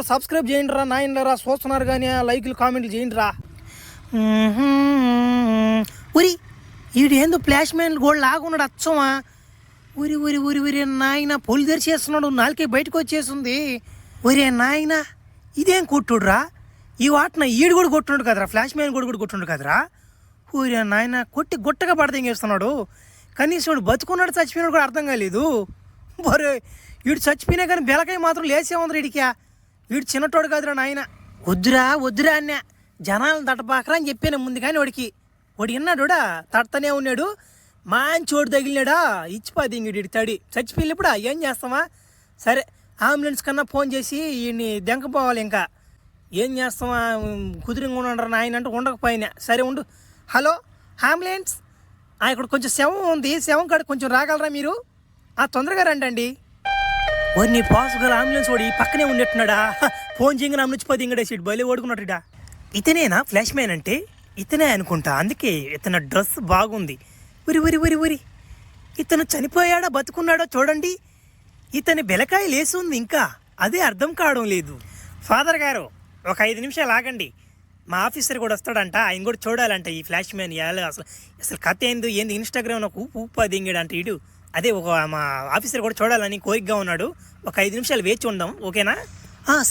Subscribe చేయండి రా నాయనరా, చూస్తున్నారు కానీ లైక్లు కామెంట్లు చేయండి రా. ఉరి వీడు ఏందో ఫ్లాష్ మ్యాన్ కూడా లాగున్నాడు అచ్చమా. ఉరి ఉరి ఉరి ఉరి నాయన పొలి తెరిచేస్తున్నాడు, నాలుకే బయటకు వచ్చేసింది. ఒరే నాయన ఇదేం కొట్టుడురా, ఈ వాటిన ఈడు కూడా కొట్టున్నాడు కదరా, ఫ్లాష్ మ్యాన్ కూడా కొట్టున్నాడు కదరా. ఊరే నాయన కొట్టి గుట్టగా పడదెంగేస్తున్నాడు. కనీసం వాడు బతుకున్నాడు చచ్చిపోయినాడు కూడా అర్థం కాలేదు. బరే వీడు చచ్చిపోయినా కానీ బెలకాయ మాత్రం లేసే ఉంది వీడికి. వీడు చిన్నటోడు కాదురా నాయన. వద్దురా వద్దురా అన్న జనాలను తట్టపాకరా అని చెప్పాను ముందు. కానీ వాడికి విన్నాడుడా తడతనే ఉన్నాడు. మంచోడు తగిలినాడా ఇచ్చిపోది ఇంక తడి చచ్చిపోయినప్పుడా ఏం చేస్తామా. సరే అంబులెన్స్ కన్నా ఫోన్ చేసి వీడిని దెంకపోవాలి. ఇంకా ఏం చేస్తామా, కుదిరింగా ఉండరా నాయన అంటే ఉండకపోయినా. సరే ఉండు. హలో అంబులెన్స్, ఇక్కడ కొంచెం శవం ఉంది, శవం కాడ కొంచెం రాగలరా మీరు? తొందరగా రండి. నీ పాసుగల అంబులెన్స్ ఓడి పక్కనే ఉండేట్టున్నాడా. ఫోన్ చేయగానే అమ్ముచ్చిపోతే ఇంకడే సీట్ బయలు ఓడుకున్నట్టుడా. ఇతనేనా ఫ్లాష్ మ్యాన్ అంటే? ఇతనే అనుకుంటా, అందుకే ఇతని డ్రెస్ బాగుంది. ఉరి ఉరి ఉరి ఉరి ఇతను చనిపోయాడా బతుకున్నాడో చూడండి. ఇతని బెలకాయ లేసి ఉంది ఇంకా, అదే అర్థం కావడం లేదు. ఫాదర్ గారు ఒక 5 నిమిషాలు ఆగండి, మా ఆఫీసర్ కూడా వస్తాడంట, ఆయన కూడా చూడాలంట ఈ ఫ్లాష్ మ్యాన్. అసలు కథ ఏంది ఇన్స్టాగ్రామ్ నాకు ఊపు దింగాడంట ఇడు. అదే మా ఆఫీసర్ కూడా చూడాలని కోరికగా ఉన్నాడు. ఒక 5 నిమిషాలు వేచి ఉందాం, ఓకేనా?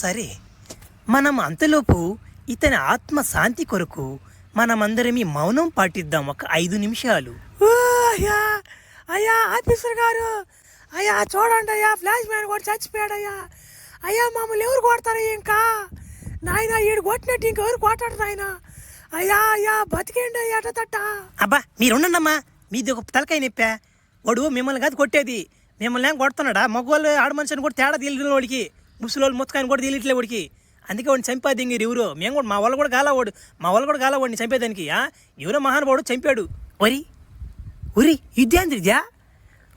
సరే. మనం అంతలోపు ఇతని ఆత్మ శాంతి కొరకు మనమందరమీ మౌనం పాటిద్దాం ఒక 5 నిమిషాలు. అయ్యా ఆఫీసర్ గారు, అయ్యా చూడండి అయ్యా, ఫ్లాష్ మ్యాన్ కూడా చచ్చిపోయాడయ్యా. అయ్యా మమ్మల్ని ఎవరు కొడతారయ్యా? ఇంకా నాయన ఈడు కొట్టినట్టు ఇంకెవరు కొట్టాడు నాయన. అయ్యా అయ్యా బతికేండి అయ్యా తట్ట. అబ్బా మీరుండమ్మా, మీది ఒక తలకాయ నొప్పా. వాడు మిమ్మల్ని కాదు కొట్టేది, మిమ్మల్ని ఏం కొడుతున్నాడా? మగవాళ్ళు ఆడ మనిషిని కూడా తేడా తెలియదు వాడికి, ముసలి ముత్తకాయని కూడా తెలియట్లే వాడికి. అందుకే వాడిని చంపేది ఇంక ఎవరు. మేము కూడా మా వాళ్ళు కూడా గాలవాడిని చంపేదానికి. ఎవరో మహానుభావుడు చంపాడు. ఉరి ఇదేంద్రిజా,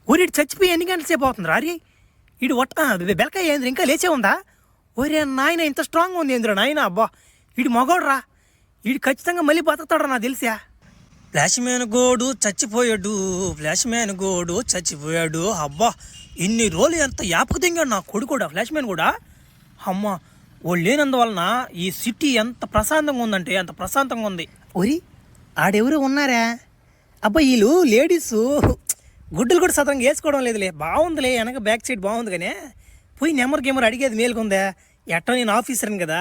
ఊరి చచ్చిపోయి ఎన్ని గంటల సేపు అవుతుందిరా? అరే ఇడు బెలకాయ ఏంద్ర ఇంకా లేచే ఉందా? ఒరే నాయన ఇంత స్ట్రాంగ్ ఉంది ఏంద్రా నాయన. అబ్బా వీడు మగోడు రా, వీడు ఖచ్చితంగా మళ్ళీ బతుకుతాడు నాకు తెలిసా. ఫ్లాష్ మ్యాన్ గోడు చచ్చిపోయాడు. అబ్బా ఇన్ని రోజులు ఎంత యాపకు దింగాడు నా కొడుకోడా ఫ్లాష్ మ్యాన్ కూడా. అమ్మ వాళ్ళు లేనందువలన ఈ సిటీ ఎంత ప్రశాంతంగా ఉందంటే అంత ప్రశాంతంగా ఉంది. ఒరి ఆడెవరు ఉన్నారా? అబ్బా వీళ్ళు లేడీస్ గుడ్డలు కూడా సతంగా వేసుకోవడం లేదులే. బాగుందిలే, వెనక బ్యాక్ సైడ్ బాగుంది. కానీ పోయి నెంబర్ అడిగేది మేలుకుందా? ఎట్టో నేను ఆఫీసర్ని కదా,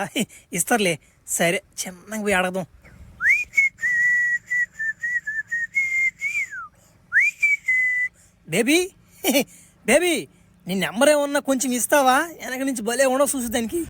ఇస్తారులే. సరే చిన్నగా పోయి అడగదాం. బేబీ నీ నెంబర్ ఏమన్నా కొంచెం ఇస్తావా? వెనక నుంచి భలే ఉండవు చూసేదానికి.